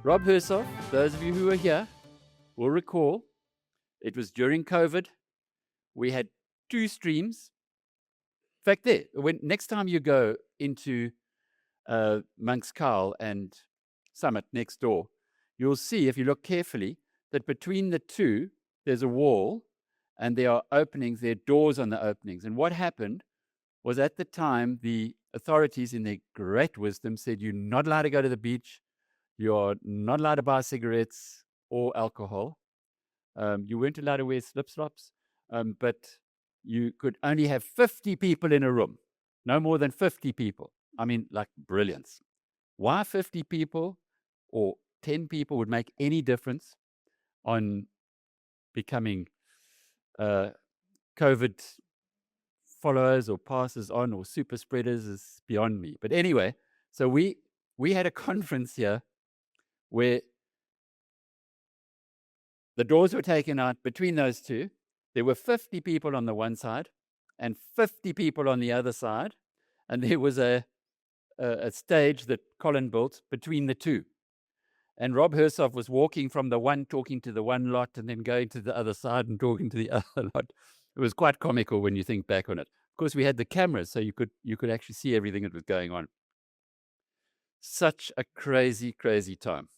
Rob Hersov, those of you who are here will recall, it was during COVID. We had 2 streams. In fact, next time you go into Monk's Cowl and Summit next door, you'll see, if you look carefully, that between the two, there's a wall, and there are openings, there are doors on the openings. And what happened was, at the time, the authorities, in their great wisdom, said you're not allowed to go to the beach, you're not allowed to buy cigarettes or alcohol. You weren't allowed to wear slip-flops, but you could only have 50 people in a room, no more than 50 people. I mean, like, brilliance. Why 50 people or 10 people would make any difference on becoming COVID followers or passers on or super spreaders is beyond me. But anyway, so we had a conference here where the doors were taken out. Between those two, there were 50 people on the one side and 50 people on the other side, and there was a stage that Colin built between the two. And Rob Hersov was walking from the one, talking to the one lot, and then going to the other side and talking to the other lot. It was quite comical when you think back on it. Of course, we had the cameras, so you could actually see everything that was going on. Such a crazy, crazy time.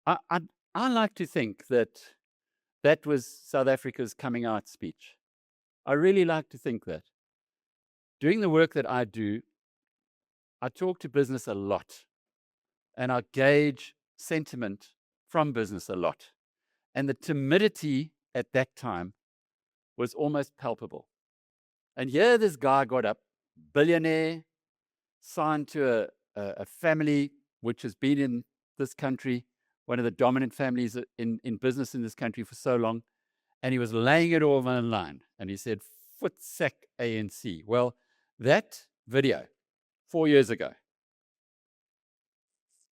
I like to think that was South Africa's coming out speech. I really like to think that. Doing the work that I do, I talk to business a lot, and I gauge sentiment from business a lot. And the timidity at that time was almost palpable. And here this guy got up, billionaire, signed to a family which has been in this country, one of the dominant families in business in this country for so long, and he was laying it all on the line. And he said, Voetsek ANC. Well, that video 4 years ago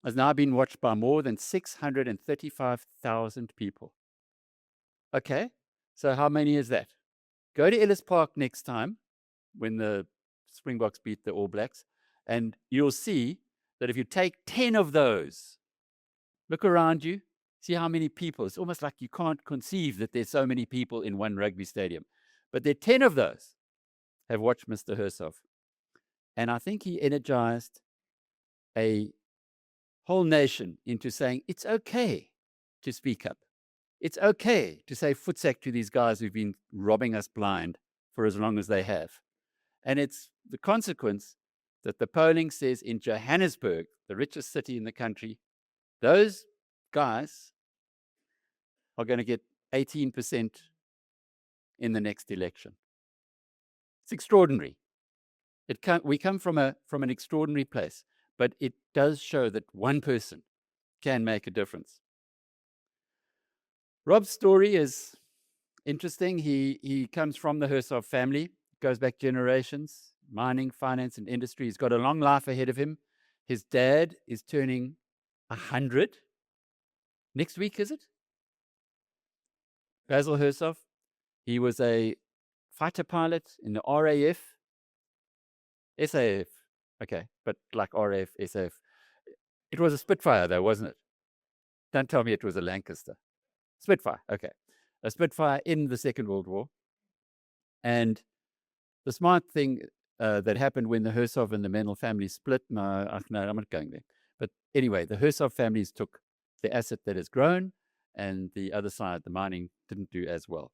has now been watched by more than 635,000 people. Okay, so how many is that? Go to Ellis Park next time when the Springboks beat the All Blacks, and you'll see that if you take 10 of those, look around you, see how many people. It's almost like you can't conceive that there's so many people in one rugby stadium. But there are 10 of those have watched Mr. Hersov. And I think he energized a whole nation into saying, it's okay to speak up. It's okay to say Voetsek to these guys who've been robbing us blind for as long as they have. And it's the consequence that the polling says in Johannesburg, the richest city in the country, those guys are going to get 18% in the next election. It's extraordinary. We come from an extraordinary place, but it does show that one person can make a difference. Rob's story is interesting. He comes from the Hersov family, goes back generations, mining, finance, and industry. He's got a long life ahead of him. His dad is turning 100. Next week, is it? Basil Hersov. He was a fighter pilot in the RAF. SAF. Okay, but like RAF, SAF. It was a Spitfire, though, wasn't it? Don't tell me it was a Lancaster. Spitfire, okay. A Spitfire in the Second World War. And the smart thing that happened when the Hersov and the Mendel family split, no, I'm not going there. But anyway, the Hersov families took the asset that has grown, and the other side, the mining, didn't do as well.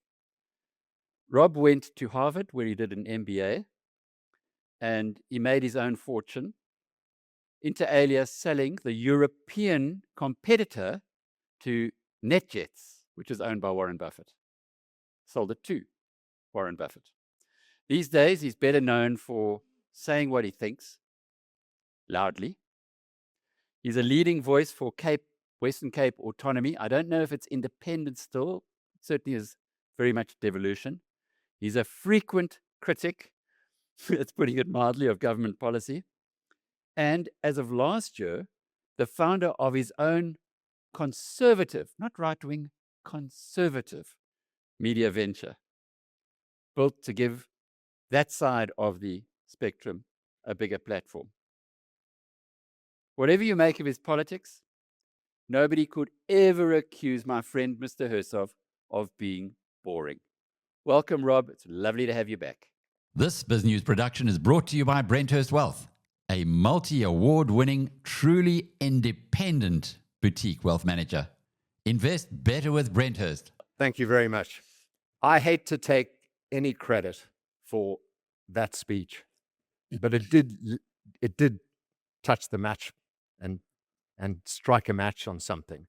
Rob went to Harvard, where he did an MBA, and he made his own fortune, inter alia selling the European competitor to NetJets, which is owned by Warren Buffett. Sold it to Warren Buffett. These days, he's better known for saying what he thinks loudly. He's a leading voice for Western Cape autonomy. I don't know if it's independent still. It certainly is very much devolution. He's a frequent critic, that's putting it mildly, of government policy. And as of last year, the founder of his own conservative, not right-wing, conservative media venture built to give that side of the spectrum a bigger platform. Whatever you make of his politics, nobody could ever accuse my friend Mr. Hersov of being boring. Welcome, Rob. It's lovely to have you back. This BizNews production is brought to you by Brenthurst Wealth, a multi-award-winning, truly independent boutique wealth manager. Invest better with Brenthurst. Thank you very much. I hate to take any credit for that speech, but it did touch the match and strike a match on something.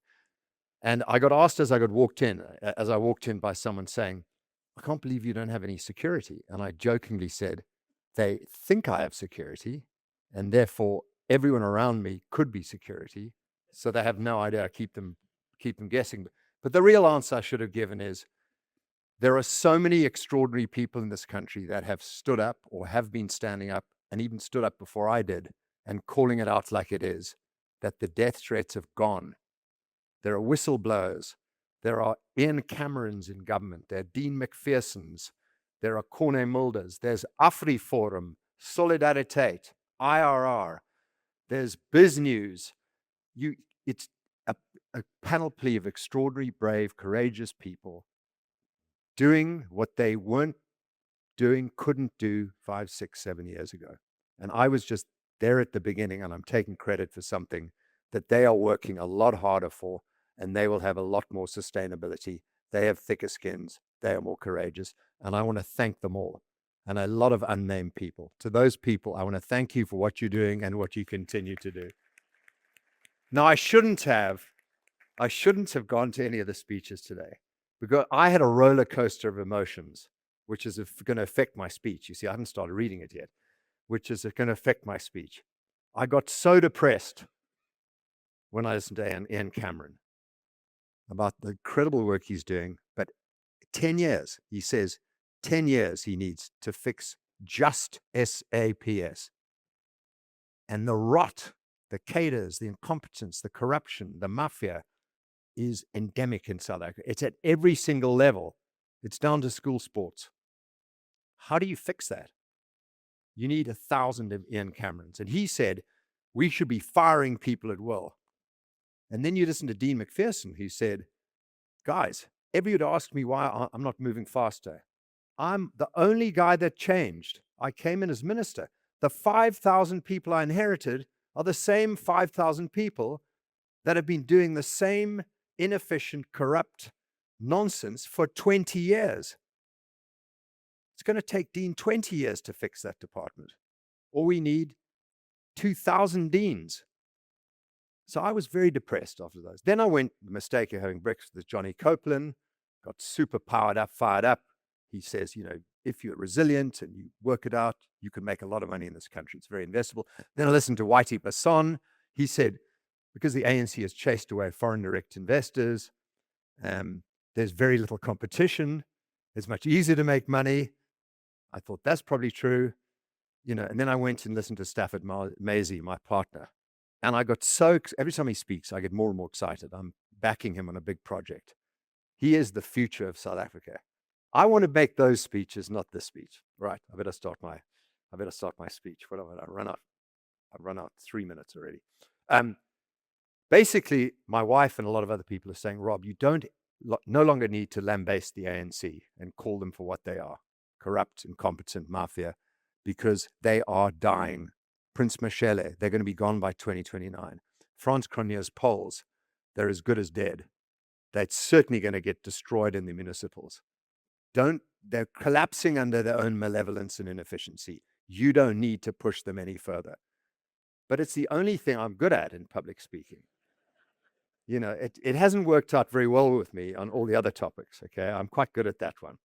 And I got asked as I walked in by someone saying, "I can't believe you don't have any security." And I jokingly said, "They think I have security, and therefore everyone around me could be security. So they have no idea. I keep them guessing." But the real answer I should have given is, there are so many extraordinary people in this country that have stood up or have been standing up and even stood up before I did and calling it out like it is, that the death threats have gone. There are whistleblowers. There are Ian Camerons in government. There are Dean McPhersons. There are Corne Mulders. There's AfriForum, Solidariteit, IRR. There's BizNews. It's a panoply of extraordinary, brave, courageous people doing what they weren't doing, couldn't do 5, 6, 7 years ago. And I was just there at the beginning, and I'm taking credit for something that they are working a lot harder for, and they will have a lot more sustainability. They have thicker skins. They are more courageous. And I want to thank them all, and a lot of unnamed people. To those people, I want to thank you for what you're doing and what you continue to do. Now, I shouldn't have gone to any of the speeches today, because I had a roller coaster of emotions, which is going to affect my speech. You see, I haven't started reading it yet, which is going to affect my speech. I got so depressed when I listened to Ian Cameron about the incredible work he's doing. But 10 years, he says, 10 years he needs to fix just SAPS. And the rot, the cadres, the incompetence, the corruption, the mafia is endemic in South Africa. It's at every single level. It's down to school sports. How do you fix that? You need 1,000 of Ian Camerons. And he said, we should be firing people at will. And then you listen to Dean McPherson, who said, guys, everybody asked me why I'm not moving faster. I'm the only guy that changed. I came in as minister. The 5,000 people I inherited are the same 5,000 people that have been doing the same inefficient, corrupt nonsense for 20 years. It's going to take Dean 20 years to fix that department. Or we need 2,000 deans. So I was very depressed after those. Then I went, the mistake of having breakfast with Johnny Copeland, got super fired up. He says, if you're resilient and you work it out, you can make a lot of money in this country. It's very investable. Then I listened to Whitey Basson. He said, because the ANC has chased away foreign direct investors, there's very little competition. It's much easier to make money. I thought that's probably true. And then I went and listened to Stafford Maisie, my partner. And I got every time he speaks, I get more and more excited. I'm backing him on a big project. He is the future of South Africa. I want to make those speeches, not this speech. Right. I better start my speech. What have I run out? I've run out 3 minutes already. Basically, my wife and a lot of other people are saying, Rob, you no longer need to lambaste the ANC and call them for what they are, corrupt, incompetent mafia, because they are dying. Prince Mashele, they're going to be gone by 2029. Frans Cronje's polls, they're as good as dead. They're certainly going to get destroyed in the municipals. They're collapsing under their own malevolence and inefficiency. You don't need to push them any further. But it's the only thing I'm good at in public speaking. It hasn't worked out very well with me on all the other topics, okay? I'm quite good at that one.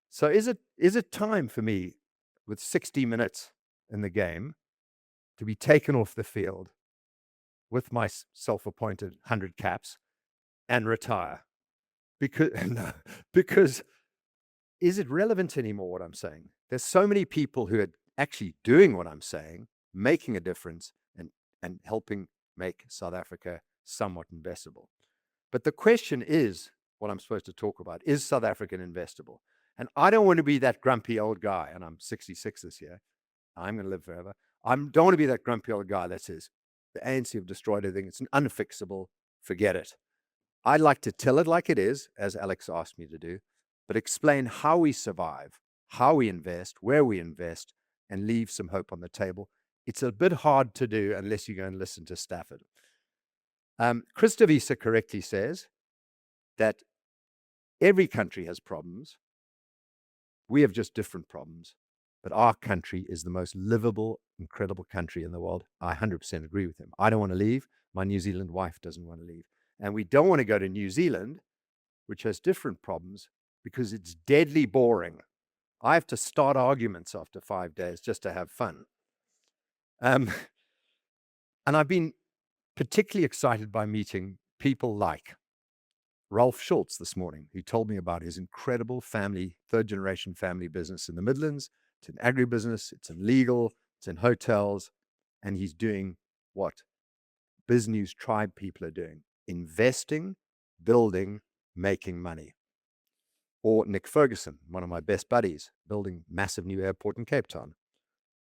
So is it time for me, with 60 minutes in the game, to be taken off the field with my self-appointed 100 caps and retire? Because is it relevant anymore what I'm saying? There's so many people who are actually doing what I'm saying, making a difference, and helping make South Africa somewhat investable. But the question is, what I'm supposed to talk about. Is South African investable? And I don't want to be that grumpy old guy, and I'm 66 this year. I'm going to live forever. I don't want to be that grumpy old guy that says, the ANC have destroyed everything. It's unfixable. Forget it. I'd like to tell it like it is, as Alex asked me to do, but explain how we survive, how we invest, where we invest, and leave some hope on the table. It's a bit hard to do unless you go and listen to Stafford. Christa Visa correctly says that every country has problems. We have just different problems. But our country is the most livable, incredible country in the world. I 100% agree with him. I don't want to leave. My New Zealand wife doesn't want to leave. And we don't want to go to New Zealand, which has different problems, because it's deadly boring. I have to start arguments after 5 days just to have fun. And I've been particularly excited by meeting people like Ralph Schultz this morning, who told me about his incredible family, third-generation family business in the Midlands. It's in agribusiness, it's in legal, it's in hotels, and he's doing what BizNews tribe people are doing: investing, building, making money. Or Nick Ferguson, one of my best buddies, building massive new airport in Cape Town.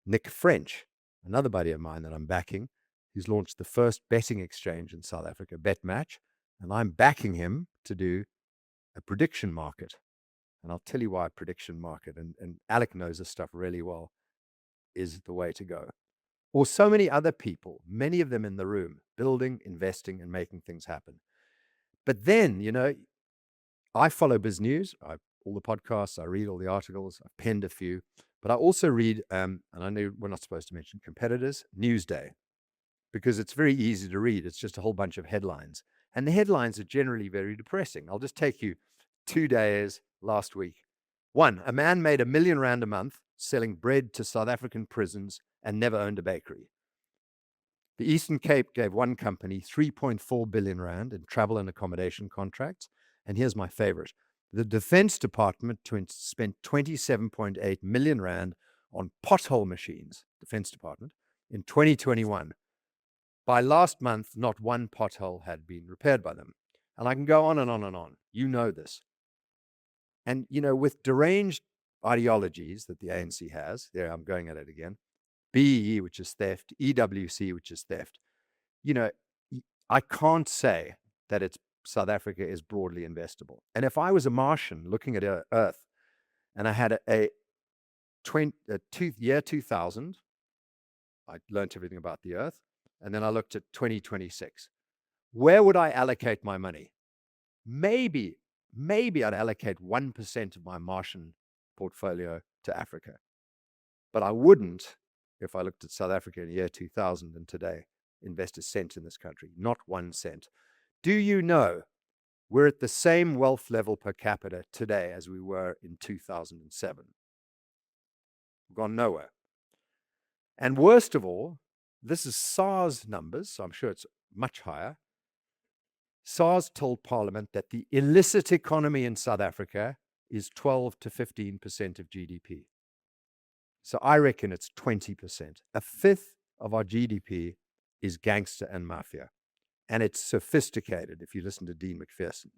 Nick French, another buddy of mine that I'm backing, who's launched the first betting exchange in South Africa, BetMatch, and I'm backing him to do a prediction market. And I'll tell you why a prediction market, and Alec knows this stuff really well, is the way to go. Or so many other people, many of them in the room, building, investing, and making things happen. But then, I follow BizNews, all the podcasts, I read all the articles, I've penned a few, but I also read, and I know we're not supposed to mention competitors, Newsday, because it's very easy to read. It's just a whole bunch of headlines. And the headlines are generally very depressing. I'll just take you 2 days last week. 1, a man made R1 million a month selling bread to South African prisons and never owned a bakery. The Eastern Cape gave one company 3.4 billion rand in travel and accommodation contracts. And here's my favorite. The Defense Department spent 27.8 million rand on pothole machines, Defense Department, in 2021. By last month, not one pothole had been repaired by them. And I can go on and on and on. You know this. And, with deranged ideologies that the ANC has, there I'm going at it again, BEE, which is theft, EWC, which is theft, I can't say that South Africa is broadly investable. And if I was a Martian looking at Earth and I had year 2000, I learned everything about the Earth, and then I looked at 2026. Where would I allocate my money? Maybe I'd allocate 1% of my Martian portfolio to Africa. But I wouldn't, if I looked at South Africa in the year 2000 and today, invest a cent in this country, not 1 cent. Do you know we're at the same wealth level per capita today as we were in 2007? We've gone nowhere. And worst of all, this is SARS numbers, so I'm sure it's much higher. SARS told Parliament that the illicit economy in South Africa is 12 to 15% of GDP. So I reckon it's 20%. A fifth of our GDP is gangster and mafia. And it's sophisticated, if you listen to Dean McPherson.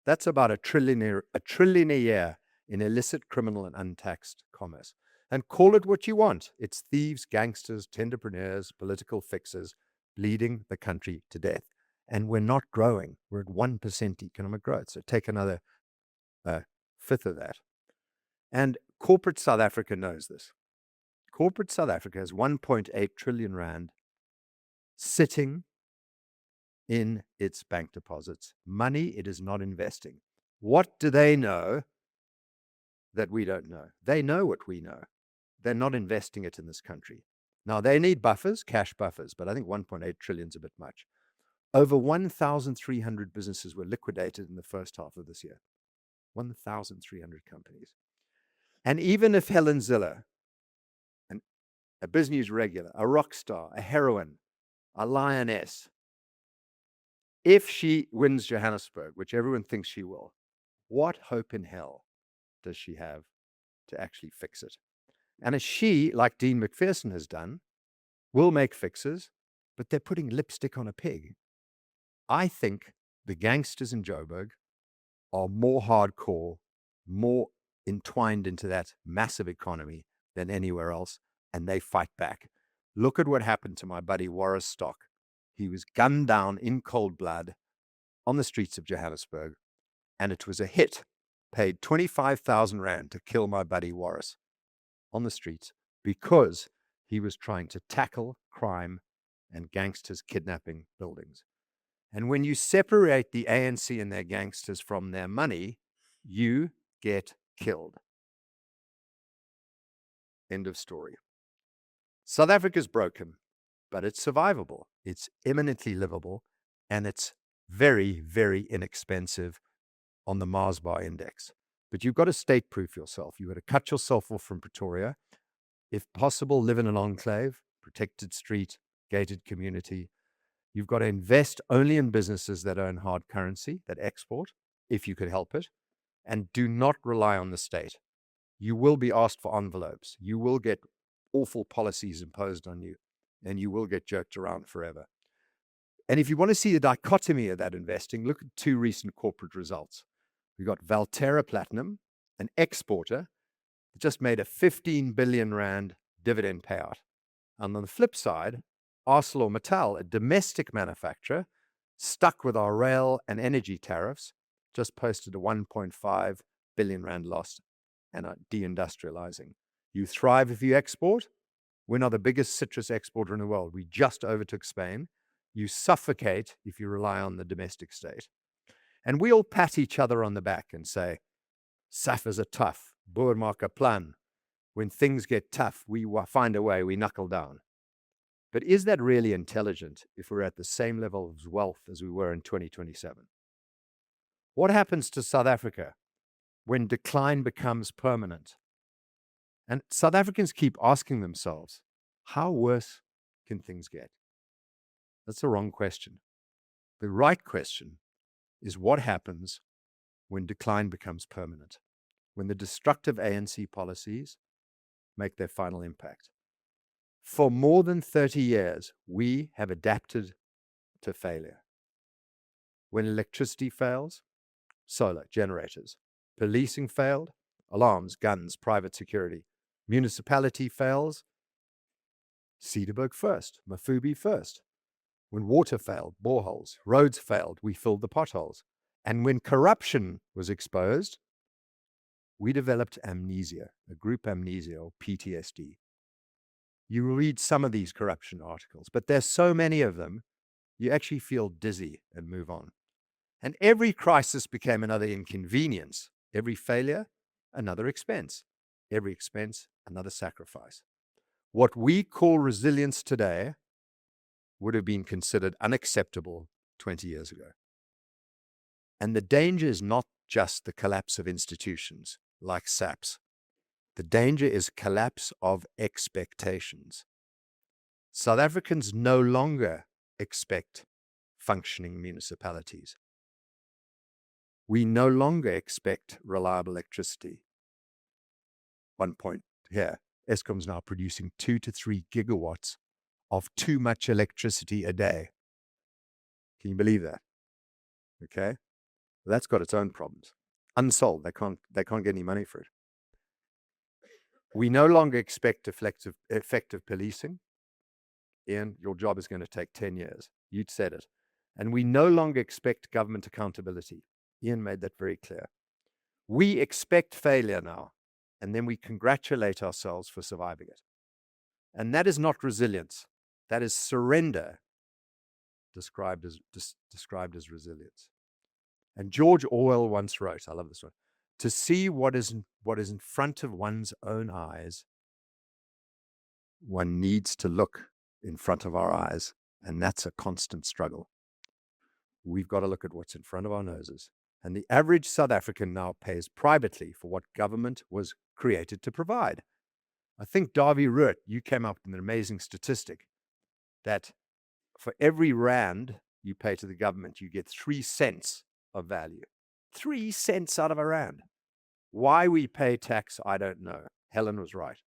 That's about a trillion a year in illicit, criminal, and untaxed commerce. And call it what you want. It's thieves, gangsters, tenderpreneurs, political fixers bleeding the country to death. And we're not growing. We're at 1% economic growth. So take another fifth of that. And corporate South Africa knows this. Corporate South Africa has 1.8 trillion rand sitting in its bank deposits. Money it is not investing. What do they know that we don't know? They know what we know. They're not investing it in this country. Now, they need buffers, cash buffers, but I think 1.8 trillion is a bit much. Over 1,300 businesses were liquidated in the first half of this year. 1,300 companies. And even if Helen Ziller, a BizNews regular, a rock star, a heroine, a lioness, if she wins Johannesburg, which everyone thinks she will, what hope in hell does she have to actually fix it? And as she, like Dean McPherson has done, will make fixes, but they're putting lipstick on a pig. I think the gangsters in Joburg are more hardcore, more entwined into that massive economy than anywhere else, and they fight back. Look at what happened to my buddy Warris Stock. He was gunned down in cold blood on the streets of Johannesburg, and it was a hit. Paid 25,000 Rand to kill my buddy Warris on the streets because he was trying to tackle crime and gangsters kidnapping buildings. And when you separate the ANC and their gangsters from their money, you get killed. End of story. South Africa's broken, but it's survivable. It's eminently livable, and it's very, very inexpensive on the Mars Bar Index. But you've got to state-proof yourself. You've got to cut yourself off from Pretoria. If possible, live in an enclave, protected street, gated community. You've got to invest only in businesses that earn hard currency, that export, if you could help it, and do not rely on the state. You will be asked for envelopes. You will get awful policies imposed on you, and you will get jerked around forever. And if you want to see the dichotomy of that investing, look at two recent corporate results. We've got Valterra Platinum, an exporter, that just made a 15 billion Rand dividend payout. And on the flip side, ArcelorMittal, a domestic manufacturer, stuck with our rail and energy tariffs, just posted a 1.5 billion Rand loss and are deindustrializing. You thrive if you export. We're not the biggest citrus exporter in the world. We just overtook Spain. You suffocate if you rely on the domestic state. And we all pat each other on the back and say, Saffers are tough, boer maak 'n plan. When things get tough, we find a way, we knuckle down. But is that really intelligent if we're at the same level of wealth as we were in 2027? What happens to South Africa when decline becomes permanent? And South Africans keep asking themselves, how worse can things get? That's the wrong question. The right question is what happens when decline becomes permanent, when the destructive ANC policies make their final impact. For more than 30 years, we have adapted to failure. When electricity fails, solar generators. Policing failed, alarms, guns, private security. Municipality fails, Cederberg first, Mafubi first. When water failed, boreholes. Roads failed, we filled the potholes. And when corruption was exposed, we developed amnesia, a group amnesia or PTSD. You read some of these corruption articles, but there's so many of them, you actually feel dizzy and move on. And every crisis became another inconvenience. Every failure, another expense. Every expense, another sacrifice. What we call resilience today would have been considered unacceptable 20 years ago. And the danger is not just the collapse of institutions like SAPS. The danger is collapse of expectations. South Africans no longer expect functioning municipalities. We no longer expect reliable electricity. 1 point here, Eskom's now producing 2 to 3 gigawatts of too much electricity a day. Can you believe that? Okay, well, that's got its own problems. Unsolved, they can't get any money for it. We no longer expect effective policing. Ian, your job is going to take 10 years. You'd said it. And we no longer expect government accountability. Ian made that very clear. We expect failure now, and then we congratulate ourselves for surviving it. And that is not resilience. That is surrender, described as resilience. And George Orwell once wrote, I love this one, to see what is in front of one's own eyes, one needs to look in front of our eyes, and that's a constant struggle. We've got to look at what's in front of our noses. And the average South African now pays privately for what government was created to provide. I think, Davy Root, you came up with an amazing statistic that for every Rand you pay to the government, you get 3 cents of value. 3 cents out of a Rand. Why we pay tax, I don't know. Helen was right.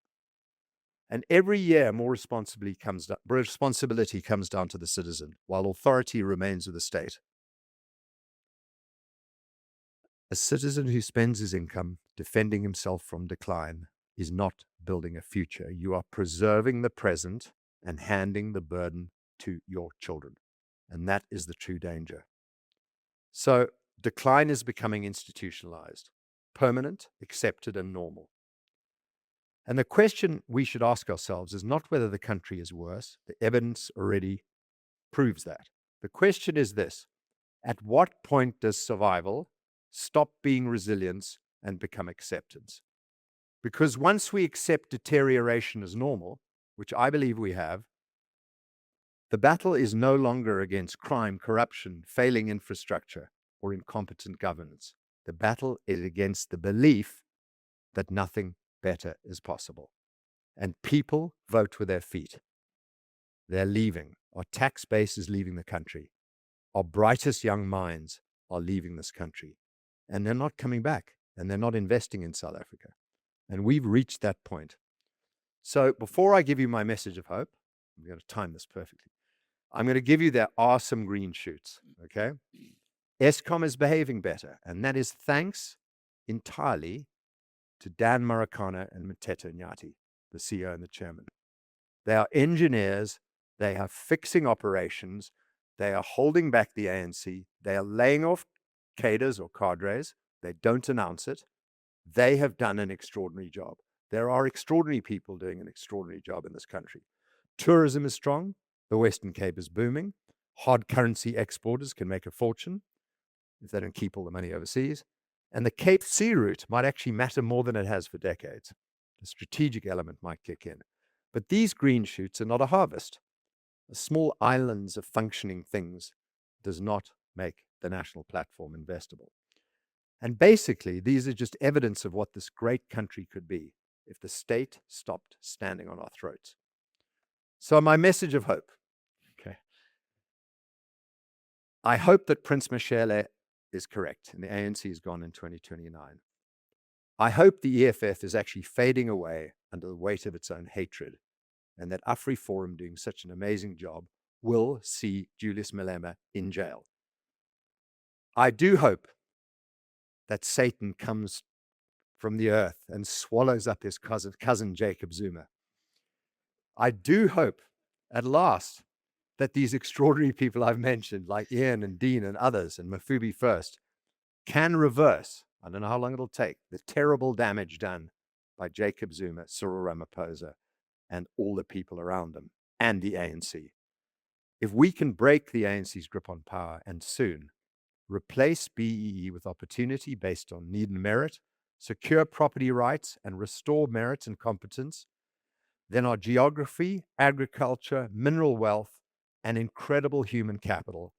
And every year, more responsibility comes down to the citizen, while authority remains with the state. A citizen who spends his income defending himself from decline is not building a future. You are preserving the present and handing the burden to your children. And that is the true danger. So decline is becoming institutionalized, permanent, accepted, and normal. And the question we should ask ourselves is not whether the country is worse. The evidence already proves that. The question is this: at what point does survival stop being resilience and become acceptance? Because once we accept deterioration as normal, which I believe we have, the battle is no longer against crime, corruption, failing infrastructure, or incompetent governance. The battle is against the belief that nothing better is possible. And people vote with their feet. They're leaving. Our tax base is leaving the country. Our brightest young minds are leaving this country. And they're not coming back. And they're not investing in South Africa. And we've reached that point. So before I give you my message of hope, I'm going to time this perfectly. I'm going to give you there are some green shoots, okay? Eskom is behaving better, and that is thanks entirely to Dan Marikana and Mteto Nyati, the CEO and the chairman. They are engineers, they are fixing operations, they are holding back the ANC, they are laying off cadres or cadres, they don't announce it. They have done an extraordinary job. There are extraordinary people doing an extraordinary job in this country. Tourism is strong. The Western Cape is booming. Hard currency exporters can make a fortune if they don't keep all the money overseas. And the Cape Sea route might actually matter more than it has for decades. The strategic element might kick in. But these green shoots are not a harvest. The small islands of functioning things does not make the national platform investable. And basically, these are just evidence of what this great country could be if the state stopped standing on our throats. So my message of hope, okay. I hope that Prince Mashele is correct and the ANC is gone in 2029. I hope the EFF is actually fading away under the weight of its own hatred, and that AfriForum, doing such an amazing job, will see Julius Malema in jail. I do hope that Satan comes from the earth and swallows up his cousin Jacob Zuma. I do hope, at last, that these extraordinary people I've mentioned, like Ian and Dean and others, and Mafubi First, can reverse, I don't know how long it'll take, the terrible damage done by Jacob Zuma, Cyril Ramaphosa, and all the people around them, and the ANC. If we can break the ANC's grip on power, and soon, replace BEE with opportunity based on need and merit, secure property rights, and restore merit and competence, then our geography, agriculture, mineral wealth, and incredible human capital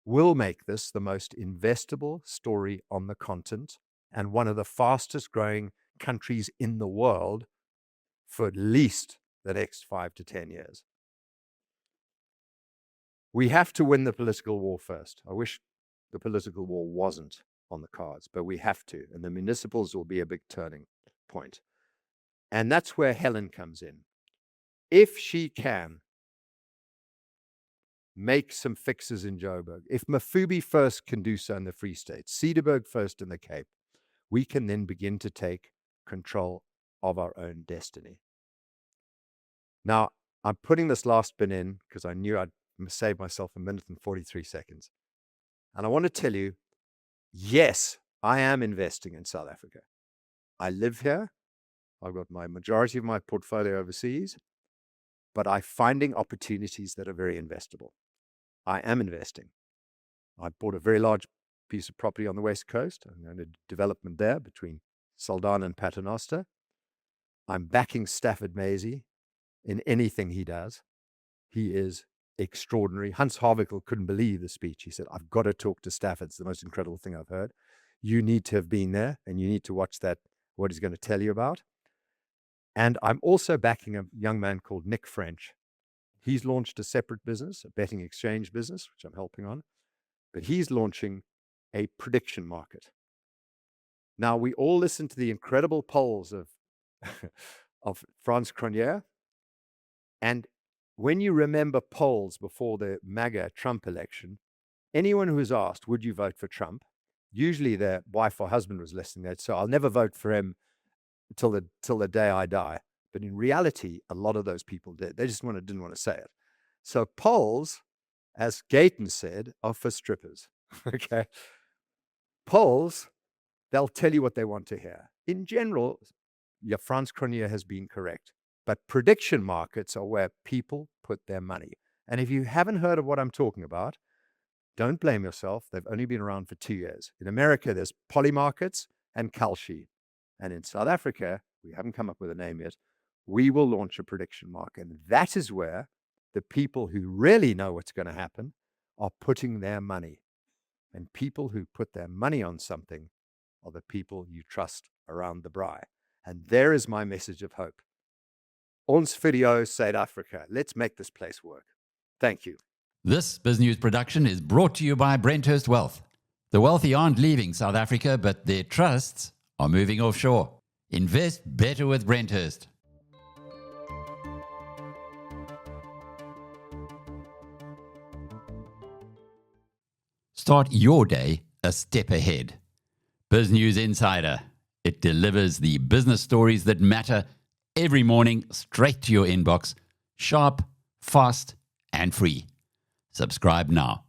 will make this the most investable story on the continent and one of the fastest growing countries in the world for at least the next 5 to 10 years. We have to win the political war first. I wish the political war wasn't on the cards, but we have to. And the municipals will be a big turning point. And that's where Helen comes in. If she can make some fixes in Joburg, if Mafubi First can do so in the Free State, Cedarburg First in the Cape, we can then begin to take control of our own destiny. Now, I'm putting this last bit in because I knew I'd save myself 1 minute and 43 seconds. And I want to tell you, yes, I am investing in South Africa. I live here. I've got my majority of my portfolio overseas, but I'm finding opportunities that are very investable. I am investing. I bought a very large piece of property on the West Coast. I'm going to do development there between Saldanha and Paternoster. I'm backing Stafford Maisie in anything he does. He is extraordinary. Hans Havikal couldn't believe the speech. He said, I've got to talk to Stafford. It's the most incredible thing I've heard. You need to have been there, and you need to watch that, what he's going to tell you about. And I'm also backing a young man called Nick French. He's launched a separate business, a betting exchange business, which I'm helping on. But he's launching a prediction market. Now, we all listen to the incredible polls of, of Franz Cronier. And when you remember polls before the MAGA Trump election, anyone who was asked, would you vote for Trump? usually their wife or husband was listening. So I'll never vote for him till the day I die. But in reality, a lot of those people did. They just didn't want to say it. So polls, as Gayton said, are for strippers. Okay. Polls, they'll tell you what they want to hear. In general, Franz Cronier has been correct. But prediction markets are where people put their money. And if you haven't heard of what I'm talking about, don't blame yourself. They've only been around for 2 years. In America, there's Polymarkets and Kalshi. And in South Africa, we haven't come up with a name yet, we will launch a prediction market. And that is where the people who really know what's going to happen are putting their money. And people who put their money on something are the people you trust around the braai. And there is my message of hope. Ons video, South Africa. Let's make this place work. Thank you. This BizNews production is brought to you by Brenthurst Wealth. The wealthy aren't leaving South Africa, but their trusts are moving offshore. Invest better with Brenthurst. Start your day a step ahead. BizNews Insider. It delivers the business stories that matter every morning straight to your inbox, sharp, fast, and free. Subscribe now.